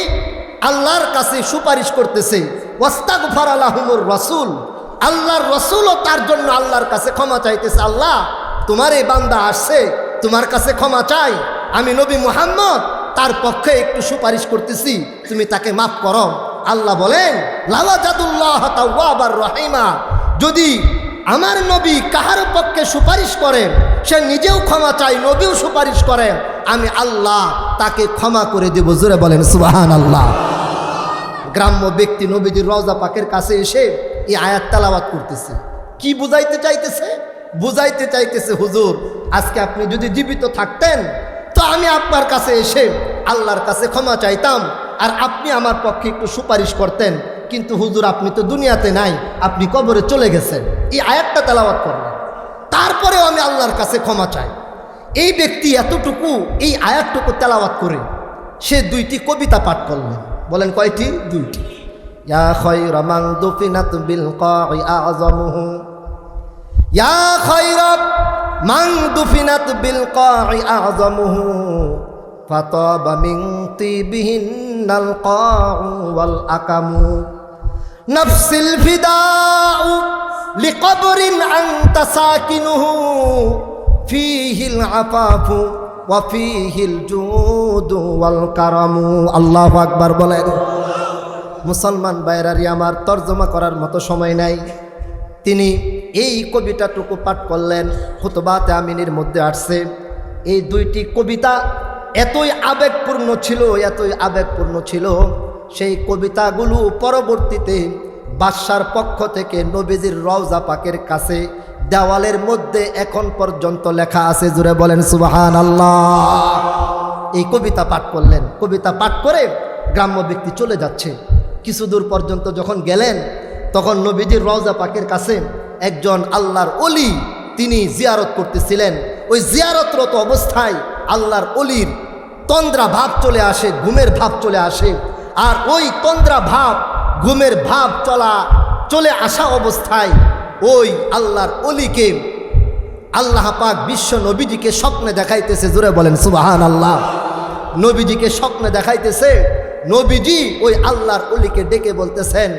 আল্লাহর কাছে সুপারিশ করতেছে। ওয়াস্তাগফারা লাহুমুর রাসূল, আল্লাহর রাসূলও তার জন্য আল্লাহর কাছে ক্ষমা চাইতেছে। আল্লাহ, তোমার এই বান্দা আসছে, তোমার কাছে ক্ষমা চাই, আমি নবী মুহাম্মদ তার পক্ষে একটু সুপারিশ করতেছি, তুমি তাকে মাফ করো। আল্লাহ বলেন, লাওয়াজাদুল্লাহ তাওয়াবার রহিমা, যদি আমার নবী কাহার পক্ষে সুপারিশ করেন, সে নিজেও ক্ষমা চায়, নবীও সুপারিশ করেন, আমি আল্লাহ তাকে ক্ষমা করে দেব। জোরে বলেন সুবহানাল্লাহ। গ্রাম্য ব্যক্তি নবীজির রওজা পাকের কাছে এসে এই আয়াত তেলাওয়াত করতেছে। কি বুঝাইতে চাইতেছে? বুঝাইতে চাইতেছে, হুজুর আজকে আপনি যদি জীবিত থাকতেন তো আমি আপনার কাছে এসে আল্লাহর কাছে ক্ষমা চাইতাম, আর আপনি আমার পক্ষে একটু সুপারিশ করতেন, কিন্তু হুজুর আপনি তো দুনিয়াতে নাই, আপনি কবরে চলে গেছেন। এই আয়াতটা তেলাওয়াত করলেন, তারপরেও আমি আল্লাহর কাছে ক্ষমা চাই। এই ব্যক্তি এতটুকু এই আয়াতটুকু তেলাওয়াত করে সে দুইটি কবিতা পাঠ করলেন। বলেন কয়টি? দুইটি। ইয়া খায়রা মান দুফিনাত বিল কা'i আযমুহু, ইয়া খায়রা মান দুফিনাত বিল কা'i আযমুহু, ফাতাবা মিন তিবিহিনাল কা'u ওয়াল আকামু, নাফসিল ফিদাউ লিকবরিন আনতা সাকিনুহু, ফীহিল আফাফু ওয়া ফীহিল জুদু ওয়াল কারামু। আল্লাহু আকবার বলেন। মুসলমান ভাইরারি আমার, তর্জমা করার মতো সময় নাই। তিনি এই কবিতাটুকু পাঠ করলেন, খুতবাতে আমিনের মধ্যে আসছে। এই দুইটি কবিতা এতই আবেগপূর্ণ ছিল, এতই আবেগপূর্ণ ছিল, সেই কবিতাগুলো পরবর্তীতে বাদশার পক্ষ থেকে নবীজির রওজা পাকের কাছে দেওয়ালের মধ্যে এখন পর্যন্ত লেখা আছে, জুড়ে বলেন সুবহানাল্লাহ। এই কবিতা পাঠ করলেন। কবিতা পাঠ করে গ্রাম্য ব্যক্তি চলে যাচ্ছে। কিছু দূর পর্যন্ত যখন গেলেন তখন নবীজির রওজা পাকের কাছে একজন আল্লাহর ওলি তিনি জিয়ারত করতেছিলেন। ওই জিয়ারতরত অবস্থায় আল্লাহর ওলির তন্দ্রা ভাব চলে আসে, ঘুমের ভাব চলে আসে। আর ওই তন্দ্রা ভাব, ঘুমের ভাব চলে আসা অবস্থায় ওই আল্লাহর ওলিকে আল্লাহ পাক বিশ্ব নবীজিকে স্বপ্নে দেখাইতেছে, জোরে বলেন সুবহানাল্লাহ। নবীজিকে স্বপ্নে দেখাইতেছে। নবীজি ওই আল্লাহর ওলিকে ডেকে বলতেছেন,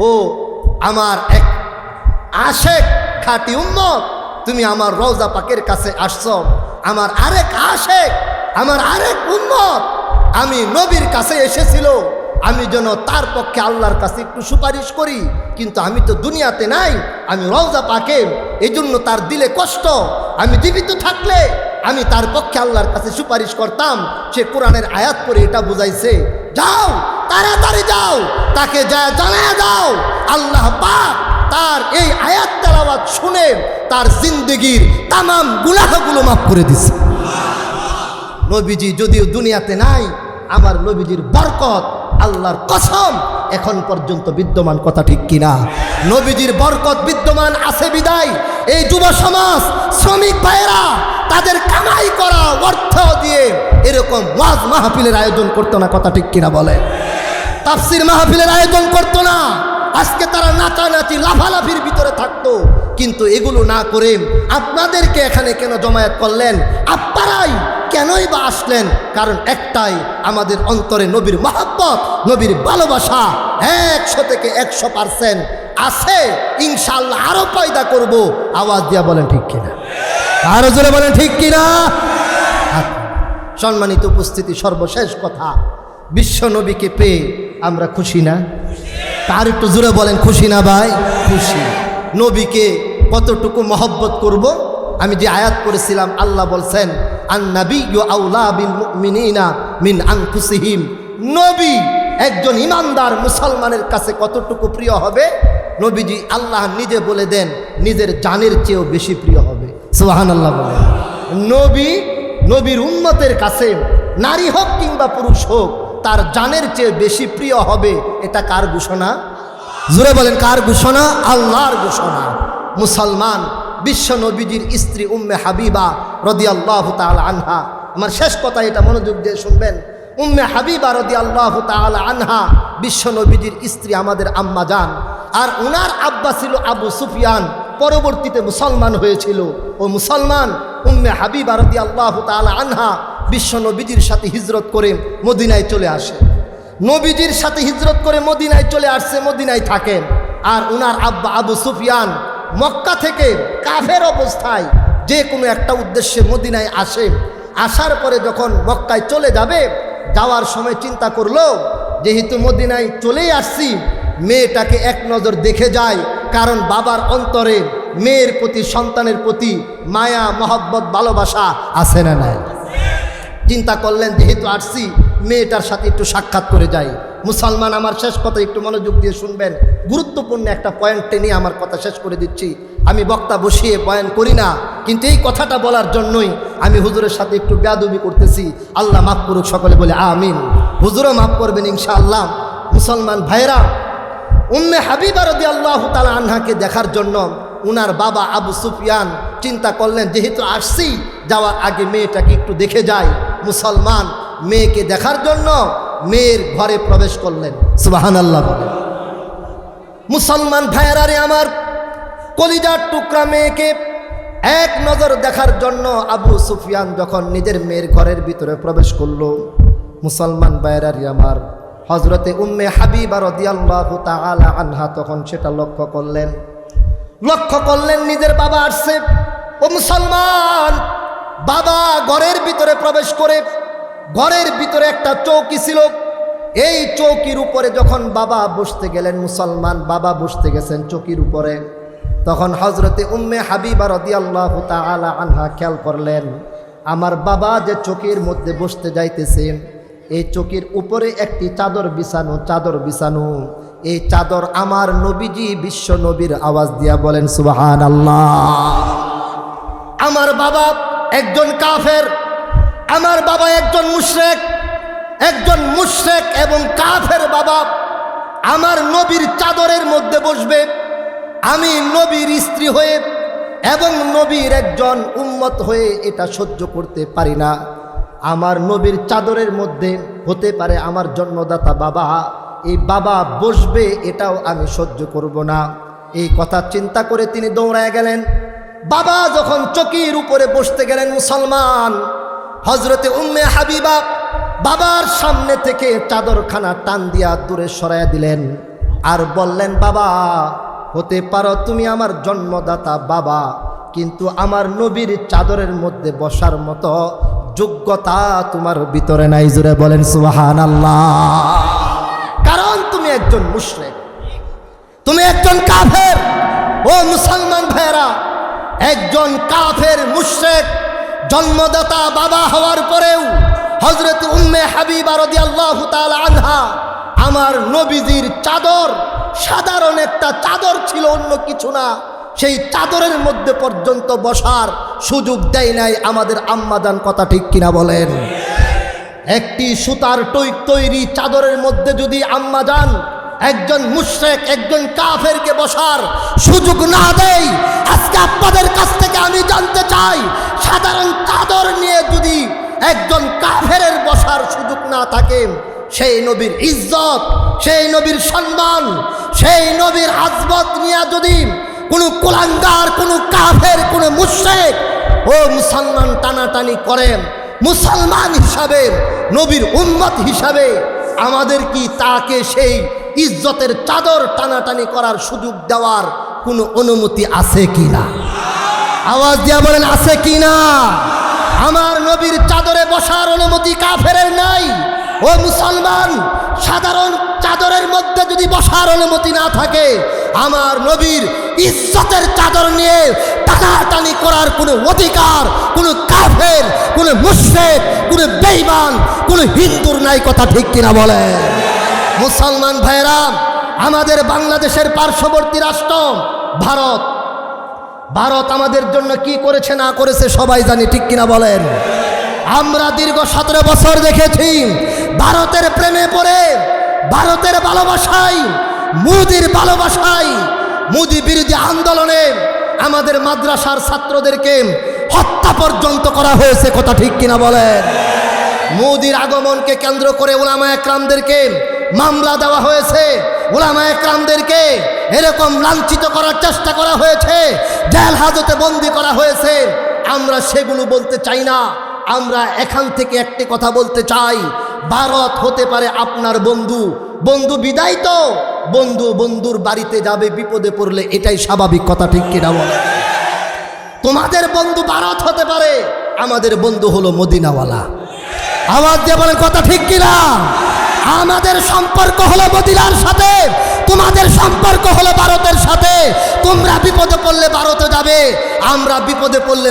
ও আমার এক আশেক খাঁটি উম্মত, তুমি আমার রওজা পাকের কাছে আসছো। আমার আরেক আশেক, আমার আরেক উম্মত আমি নবীর কাছে এসেছিল, আমি যেন তার পক্ষে আল্লাহর কাছে একটু সুপারিশ করি, কিন্তু আমি তো দুনিয়াতে নাই, আমি রওজা পাকে, এই জন্য তার দিলে কষ্ট। আমি জীবিত থাকলে আমি তার পক্ষে আল্লাহর কাছে সুপারিশ করতাম। সে কোরআনের আয়াত পড়ে এটা বুঝাইছে, যাও তাড়াতাড়ি যাও, তাকে যা জানায় দাও আল্লাহ পাক তার এই আয়াত তেলাওয়াত শুনে তার জিন্দেগির তামাম গুনাহগুলো মাফ করে দিছে। নবীজি যদিও দুনিয়াতে নাই, আমার নবীজির বরকত আল্লাহর কসম এখন পর্যন্ত বিদ্যমান, কথা ঠিক কিনা? নবীজির বরকত বিদ্যমান আছে বিদায় এই যুব সমাজ, শ্রমিক ভাইয়েরা তাদের কামাই করা অর্থ দিয়ে এরকম ওয়াজ মাহফিলের আয়োজন করতো না, কথা ঠিক কিনা বলে? তাফসির মাহফিলের আয়োজন করতো না। আজকে তারা নাচানাচি লাফালাফির ভিতরে থাকতো, কিন্তু এগুলো না করে আপনাদেরকে এখানে কেন জমায়েত করলেন? আপনারাই কেনই বা আসলেন? কারণ একটাই, আমাদের অন্তরে নবীর মহব্বত, নবীর ভালোবাসা 100 থেকে 100% আছে। ইনশাআল্লাহ আরো পয়দা করব। আওয়াজ দিয়া বলেন ঠিক কিনা? আরো জোরে বলেন ঠিক কিনা? সম্মানিত উপস্থিতি, সর্বশেষ কথা, বিশ্ব নবীকে পেয়ে আমরা খুশি না? তার একটু জোরে বলেন খুশি না ভাই? খুশি। নবীকে কতটুকু মহব্বত করব? আমি যে আয়াত পড়েছিলাম, আল্লাহ বলছেন আন-নাবিয়্যু আওলা বিল মুমিনিনা মিন আনফুসিহিম। নবী একজন ইমানদার মুসলমানের কাছে কতটুকু প্রিয় হবে? নবীজি আল্লাহ নিজে বলে দেন, নিজের জানের চেয়েও বেশি প্রিয় হবে। সুবহানাল্লাহ বলে। নবীর উম্মতের কাছে নারী হোক কিংবা পুরুষ হোক, তার জানের চেয়ে বেশি প্রিয় হবে। এটা কার ঘোষণা? জোরে বলেন কার ঘোষণা? আল্লাহর ঘোষণা। মুসলমান বিশ্ব নবীজির স্ত্রী উম্মে হাবিবা রাদিয়াল্লাহু তাআলা আনহা, আমার শেষ কথা, এটা মনোযোগ দিয়ে শুনবেন। উম্মে হাবিবা রাদিয়াল্লাহু তাআলা আনহা বিশ্ব নবীজির স্ত্রী, আমাদের আম্মা জান। আর উনার আব্বা ছিল আবু সুফিয়ান, পরবর্তীতে মুসলমান হয়েছিল। ও মুসলমান উম্মে হাবিবা রাদিয়াল্লাহু তাআলা আনহা বিশ্ব নবীজির সাথে হিজরত করে মদিনায় চলে আসে। নবীজির সাথে হিজরত করে মদিনায় চলে আসছে, মদিনায় থাকেন। আর উনার আব্বা আবু সুফিয়ান মক্কা থেকে কাফের অবস্থায় যে কোনো একটা উদ্দেশ্যে মদিনায় আসে। আসার পরে যখন মক্কায় চলে যাবে, যাওয়ার সময় চিন্তা করলো, যেহেতু মদিনায় চলেই আসছি, মেয়েটাকে এক নজর দেখে যায়। কারণ বাবার অন্তরে মেয়ের প্রতি, সন্তানের প্রতি মায়া, মহব্বত, ভালোবাসা আছে না নাই? চিন্তা করলেন যেহেতু আসছি, মেয়েটার সাথে একটু সাক্ষাৎ করে যাই। মুসলমান আমার শেষ কথা একটু মনোযোগ দিয়ে শুনবেন, গুরুত্বপূর্ণ একটা পয়েন্ট টেনে আমার কথা শেষ করে দিচ্ছি। আমি বক্তা বসিয়ে বয়ান করি না, কিন্তু এই কথাটা বলার জন্যই আমি হুজুরের সাথে একটু বেয়াদবি করতেছি। আল্লাহ মাফ করুক, সকলে বলে আমিন। হুজুরও মাফ করবেন ইনশাআল্লাহ। মুসলমান ভাইরা, উম্মে হাবিবা রাদিয়াল্লাহু তাআলা আনহাকে দেখার জন্য উনার বাবা আবু সুফিয়ান চিন্তা করলেন, যেহেতু আসছি, যাওয়ার আগে মেয়েটাকে একটু দেখে যায়। মুসলমান মেয়েকে দেখার জন্য মেয়ের ঘরে প্রবেশ করলেন। সুবহানাল্লাহ বলেন। মুসলমান ভাইয়ারে আমার, কলিজার টুকরা মেয়েকে এক নজর দেখার জন্য আবু সুফিয়ান যখন নিজের মেয়ের ঘরের ভিতরে প্রবেশ করল, মুসলমান ভাইয়ারে আমার, হযরতে উম্মে হাবিবা রাদিয়াল্লাহু তাআলা আনহা তখন সেটা লক্ষ্য করলেন নিজের বাবা আসছে। ও মুসলমান, বাবা ঘরের ভিতরে প্রবেশ করে, ঘরের ভিতরে একটা চৌকি ছিল। এই চৌকির উপরে যখন বাবা বসতে গেলেন, মুসলমান বাবা বসতে গেছেন চৌকির উপরে, তখন হযরতে উম্মে হাবিবা রাদিয়াল্লাহু তাআলা আনহা খেয়াল করলেন, আমার বাবা যে চৌকির মধ্যে বসতে যাইতেছে, এই চৌকির উপরে একটি চাদর বিছানো। এই চাদর আমার নবীজি বিশ্ব নবীর আওয়াজ দিয়া বলেন সুবহানাল্লাহ। আমার বাবা একজন কাফের, আমার বাবা একজন মুশরিক এবং কাফের বাবা আমার নবীর চাদরের মধ্যে বসবে। আমি নবীর স্ত্রী হয়ে এবং নবীর একজন উম্মত হয়ে এটা সহ্য করতে পারি না। আমার নবীর চাদরের মধ্যে হতে পারে আমার জন্মদাতা বাবা, এই বাবা বসবে, এটাও আমি সহ্য করব না। এই কথা চিন্তা করে তিনি দৌড়ায় গেলেন। বাবা যখন চকির উপরে বসতে গেলেন, মুসলমান হজরতে উম্মে হাবিবা বাবার সামনে থেকে চাদরখানা টান দিয়া দূরে সরাইয়া দিলেন আর বললেন, বাবা হতে পারো তুমি আমার জন্মদাতা বাবা, কিন্তু আমার নবীর চাদরের মধ্যে বসার মতো যোগ্যতা তোমার ভিতরে নাই। জোরে বলেন সুবহানাল্লাহ। কারণ তুমি একজন মুশরিক, তুমি একজন কাফের। ও মুসলমান ভাইরা, একজন কাফের মুশরিক জন্মদাতা বাবা হওয়ার পরেও হযরত উম্মে হাবিবা রাদিয়াল্লাহু তাআলা আনহা আমার নবীজির চাদর সাধারণ একটা চাদর ছিল, অন্য কিছু না, সেই চাদরের মধ্যে পর্যন্ত বসার সুযোগ দেয় নাই আমাদের আম্মাজান। কথা ঠিক কিনা বলেন? একটি সুতার তৈরি চাদরের মধ্যে যদি আম্মাজান একজন মুশরিক একজন কাফেরকে বসার সুযোগ না দেয়, আজকে আপনাদের কাছ থেকে আমি জানতে চাই, সাধারণ চাদর নিয়ে যদি একজন কাফেরের বসার সুযোগ না থাকে, সেই নবীর ইজ্জত, সেই নবীর সম্মান, সেই নবীর আজমত নিয়ে যদি কোনো কুলাঙ্গার, কোনো কাফের, কোনো মুশরিক ও মুসলমান টানাটানি করেন, মুসলমান হিসাবে নবীর উম্মত হিসাবে আমাদের কি তাকে সেই ইজ্জতের চাদর টানাটানি করার সুযোগ দেওয়ার কোনো অনুমতি আছে কিনা? আওয়াজ দিয়া বলেন আছে কিনা? আমার নবীর চাদরে বসার অনুমতি কাফেরের নাই। ও মুসলমান, সাধারণ চাদরের মধ্যে যদি বসার অনুমতি না থাকে, আমার নবীর ইজ্জতের চাদর নিয়ে টানাটানি করার কোনো অধিকার কোনো কাফের, কোনো মুশরিক, কোনো বেঈমান, কোনো হিন্দুর নাই। কথা ঠিক কিনা বলে? মুসলমান ভাইরা, আমাদের বাংলাদেশের পার্শ্ববর্তী রাষ্ট্র ভারত আমাদের জন্য কি করেছে না করেছে সবাই জানি, ঠিক কিনা বলেন? আমরা দীর্ঘ 17 বছর দেখেছি ভারতের প্রেমে পড়ে, ভারতের ভালোবাসায়, মোদির ভালোবাসায়, মোদি বিরোধী আন্দোলনে আমাদের মাদ্রাসার ছাত্রদেরকে হত্যা পর্যন্ত করা হয়েছে। কথা ঠিক কিনা বলেন? মোদির আগমনকে কেন্দ্র করে উলামায়ে কেরামদেরকে মামলা দেওয়া হয়েছে, উলামায়ে কেরামদেরকে এরকম লাঞ্ছিত করার চেষ্টা করা হয়েছে, জেল হাজতে বন্দী করা হয়েছে। আমরা সেগুলো বলতে চাই না। আমরা এখান থেকে একটি কথা বলতে চাই, ভারত হতে পারে আপনার বন্ধু, বন্ধু বিদায় তো বন্ধুর বাড়িতে যাবে বিপদে পড়লে, এটাই স্বাভাবিক। কথা ঠিক কিনা বলে? তোমাদের বন্ধু ভারত হতে পারে, আমাদের বন্ধু হলো মদিনাওয়ালা। আওয়াজ দিয়ে বলেন কথা ঠিক কিনা? আমাদের সম্পর্ক হলো মদিনার সাথে, তোমাদের সম্পর্ক হলো ভারতের সাথে। তোমরা বিপদে পড়লে ভারতে যাবে, আমরা বিপদে পড়লে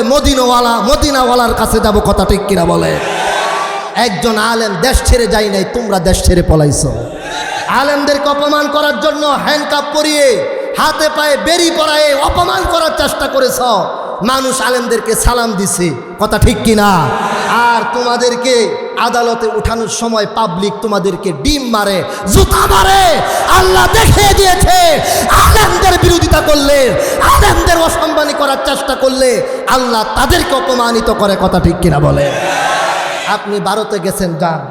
মদিনাওয়ালার কাছে যাব। কথা ঠিক কিনা বলে? একজন আলেম দেশ ছেড়ে যায় নাই, তোমরা দেশ ছেড়ে পলাইছো। আলেমদেরকে অপমান করার জন্য হ্যান্ডকাপ পরিয়ে, হাতে পায়ে বেরি পরায়ে অপমান করার চেষ্টা করেছ। মানুষ আলেমদেরকে সালাম দিছে। কথা ঠিক কিনা? আর তোমাদেরকে আদালতে উঠানোর সময় পাবলিক তোমাদেরকে ডিম মারে, জুতা মারে। আল্লাহ দেখিয়ে দিয়েছে, আলেমদের বিরোধিতা করলে, আলেমদের অসম্মানী করার চেষ্টা করলে আল্লাহ তাদেরকে অপমানিত করে। কথা ঠিক কিনা বলে? আপনি ভারতে গেছেন, যান,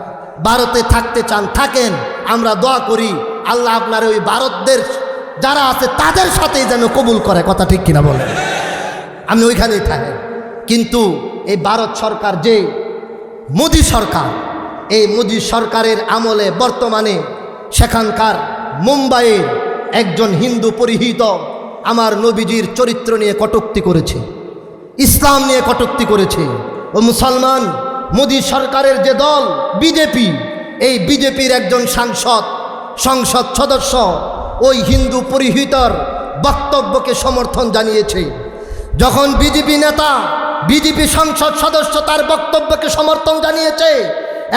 ভারতে থাকতে চান থাকেন। আমরা দোয়া করি আল্লাহ আপনার ওই ভারতদের যারা আছে তাদের সাথেই যেন কবুল করে। কথা ঠিক কিনা বলে? আপনি ওইখানেই থাকেন। কিন্তু এই ভারত সরকার, যে মোদি সরকার, এই মোদি সরকারের আমলে বর্তমানে সেখানকার মুম্বাইয়ের একজন হিন্দু পরিহিত আমার নবীজির চরিত্র নিয়ে কটূক্তি করেছে, ইসলাম নিয়ে কটূক্তি করেছে। ও মুসলমান, মোদি সরকারের যে দল বিজেপি, এই বিজেপির একজন সংসদ সদস্য ওই হিন্দু পরিহিতর বক্তব্যকে সমর্থন জানিয়েছে। যখন বিজেপি নেতা, বিজেপি সংসদ সদস্য তার বক্তব্যকে সমর্থন জানিয়েছে,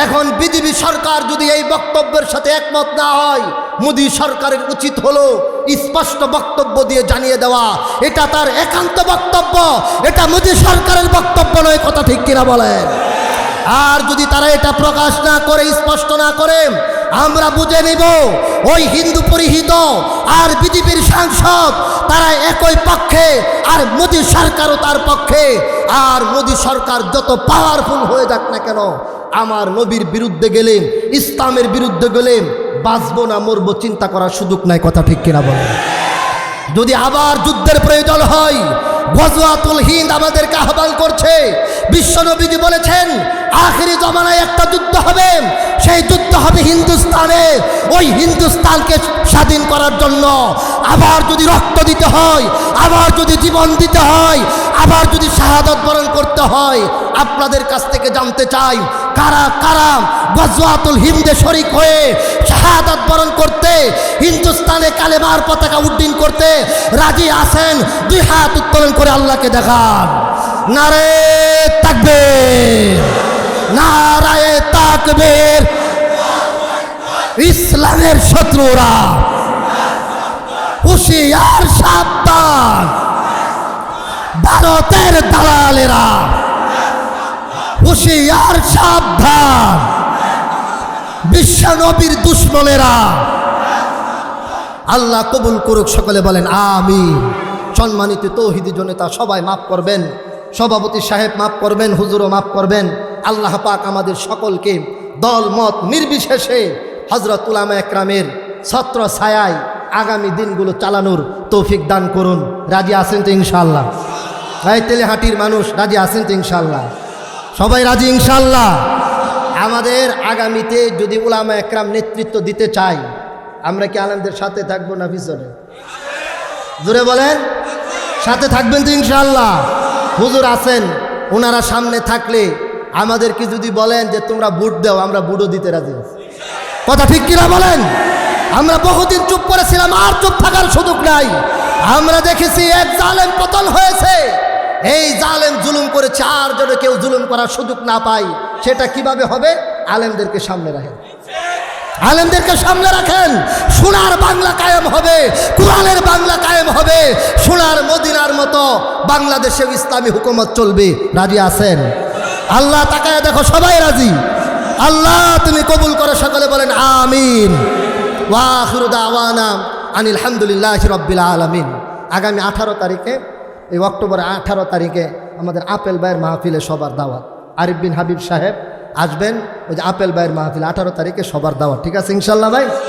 এখন বিজেপি সরকার যদি এই বক্তব্যের সাথে একমত না হয়, মোদী সরকারের উচিত হলো স্পষ্ট বক্তব্য দিয়ে জানিয়ে দেওয়া এটা তার একান্ত বক্তব্য, এটা মোদী সরকারের বক্তব্য নয়। কথা ঠিক কিনা বলেন? আর যদি তারা এটা প্রকাশ না করে, স্পষ্ট না করে, আমরা বুঝে নিব ওই হিন্দু পরিহিত আর বিজেপির সাংসদ তারা একই পক্ষে, আর মোদী সরকারও তার পক্ষে। আর মোদী সরকার যত পাওয়ারফুল হয়ে যাক না কেন, আমার নবীর বিরুদ্ধে গেলে, ইসলামের বিরুদ্ধে গেলে বাঁচবো না মরবো চিন্তা করার সুযোগ নাই। কথা ঠিক কিনা বলেন? যদি আবার যুদ্ধের প্রয়োজন হয়, গজওয়াতুল হিন্দ আমাদেরকে আহ্বান করছে। বিশ্বনবীজি বলেছেন আখিরি জমানায় একটা যুদ্ধ হবে, সেই যুদ্ধ হবে হিন্দুস্তানে। ওই হিন্দুস্তানকে স্বাধীন করার জন্য আবার যদি রক্ত দিতে হয়, আবার যদি জীবন দিতে হয়, আবার যদি শাহাদাত বরণ করতে হয়, আপনাদের কাছ থেকে জানতে চাই কারা কারা গজওয়াতুল হিন্দে শরীক হয়ে শাহাদাত বরণ করতে, হিন্দুস্তানে কালেমার পতাকা উড্ডীন করতে রাজি আছেন? দুই হাত উত্তোলন করে আল্লাহকে দেখান। নারে তাকবীর, নারায়ে তাকবীর। ইসলামের শত্রুরা হুঁশিয়ার, সাবধান। ভারতের দালালেরা হুঁশিয়ার, সাবধান। বিশ্বনবীর দুশ্মনেরা আল্লাহ কবুল করুক। সকলে বলেন আমিন। সম্মানিত তৌহিদি জনতা, সবাই মাফ করবেন, সভাপতি সাহেব মাফ করবেন, হুজুরও মাফ করবেন। আল্লাহ পাক আমাদের সকলকে দল মত নির্বিশেষে হযরত উলামা একরামের ছত্র ছায়ায় আগামী দিনগুলো চালানোর তৌফিক দান করুন। রাজি আছেন তো ইনশাআল্লাহ? ভাই তেলেহাটির মানুষ রাজি আছেন তো ইনশাআল্লাহ? সবাই রাজি ইনশাআল্লাহ? আমাদের আগামীতে যদি উলামা একরাম নেতৃত্ব দিতে চাই, আমরা কি আলেমদের সাথে থাকবো না পিছনে? জোরে বলেন, সাথে থাকবেন তো ইনশাআল্লাহ? হুজুর আছেন, ওনারা সামনে থাকলে আমাদেরকে যদি বলেন যে তোমরা ভোট দাও, আমরা ভোটও দিতে রাজি আছি। কথা ঠিক কিনা বলেন? আমরা বহুদিন চুপ করেছিলাম, আর চুপ থাকার সুযোগ নাই। আমরা দেখেছি এক জালেম পতন হয়েছে, এই জালেম জুলুম করেছে, আর যেন কেউ জুলুম করার সুযোগ না পায়। সেটা কিভাবে হবে? আলেমদেরকে সামনে রাখেন, আলেমদেরকে সামনে রাখেন। সোনার বাংলা কায়েম হবে, কোরআনের বাংলা কায়েম হবে, সোনার মদিনার মতো বাংলাদেশে ইসলামী হুকুমত চলবে। রাজি আছেন? আল্লাহ তাকায় দেখো, সবাই রাজি? আল্লাহ তুমি কবুল করো। সকলে বলেন আমিন। ওয়া আখিরু দাওয়ানা আনিল হামদুলিল্লাহি রাব্বিল আলামিন। আগামী 18 তারিখে, এই অক্টোবরের 18 তারিখে আমাদের আপেল ভাইয়ের মাহফিলে সবার দাওয়াত। আরিফ বিন হাবিব সাহেব আসবেন, ওই যে আপেল ভাইয়ের মাহফিল 18 তারিখে সবার দাওয়াত। ঠিক আছে ইনশাআল্লাহ ভাই?